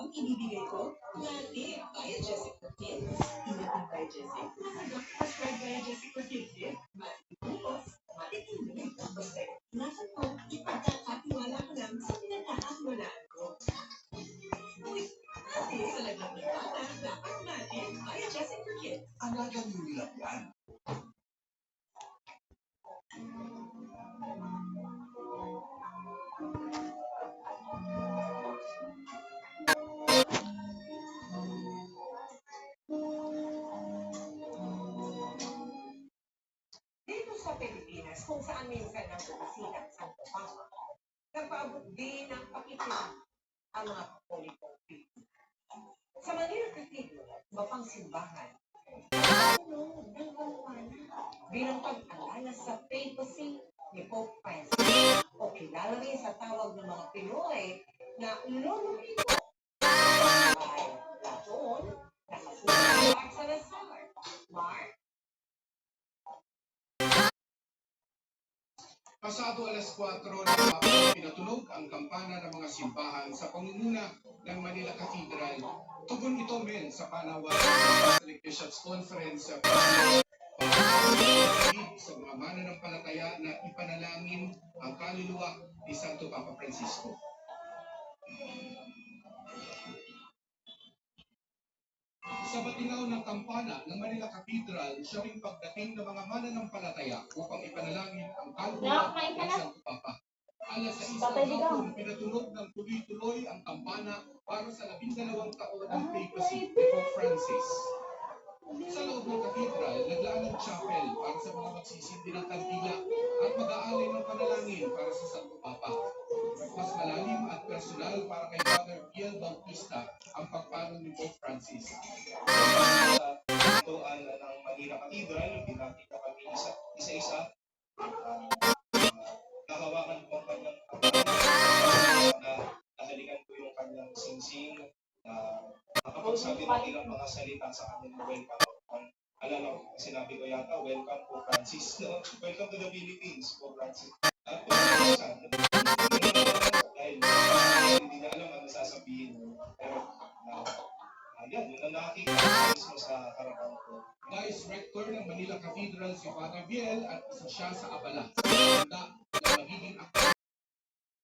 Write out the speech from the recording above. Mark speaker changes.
Speaker 1: ang ibibigay ko? Lagi. Kaya Jessica Kids. Ingatin kay Jessica. Hashtag kaya Jessica Kids. Bukas, matitinig. Basta, nasa ko, ipagkakatiwala ko lang sa pinagkakatiwalaan ko. Uy, ate, sa laglag ng bata, dapat natin. Kaya Jessica Kids. Alagang nilap yan. Dito sa Pilipinas, kung saan minsan ang bumisita ang Santo Papa, nagpaabot din ng pakikinig ang mga Katolikong Pilipino. Sa Manila Cathedral, mapang simbahan, bilang pag-alala sa papacy ni Pope Francis o kilala rin sa tawag ng mga Pinoy na Lolo Pico. Ay, Laton, nakasulat Mark Salazar. Mark?
Speaker 2: Pasado alas 4 ng hapon, pinatunog ang kampana ng mga simbahan sa pangunguna ng Manila Cathedral. Tugon ito men sa panawagan ng Catholic Bishops Conference sa sa mga mananampalataya na ipanalangin ang kaluluwa ni Santo Papa Francisco. Sa batingaw ng kampana ng Manila Cathedral, siya ring pagdating ng mga mananampalataya upang ipanalangin ang kaluluwa ng Santo Papa. Alas 6 ng hapon, pinatunog ng tuloy-tuloy ang kampana para sa 12 taon ng papacy ni Pope Francis. Sa loob ng cathedral, naglaan ng chapel para sa mga magsisindi ng kandila at mag-aalay ng panalangin para sa Santo Papa. Mas malalim at personal para kay Father Biel Bautista ang pagpanaw ni Pope Francis.
Speaker 3: Sa pintuan ng Manila Cathedral, pinakita kami isa-isa. Nahawakan ko ang kanyang nahalikan ko yung kanyang singsing, nakapagsabi ng ilang mga salita sa kanyang welcome. Alala ko, sinabi ko yata, welcome po Francis. Welcome to the Philippines po Francis. At po, dahil hindi na alam ano sasabihin. Pero, yan, yun ang nakikita mismo sa harapan ko.
Speaker 2: Vice Rector ng Manila Cathedral si Father Biel at isa siya sa abala. Handa na magiging aktor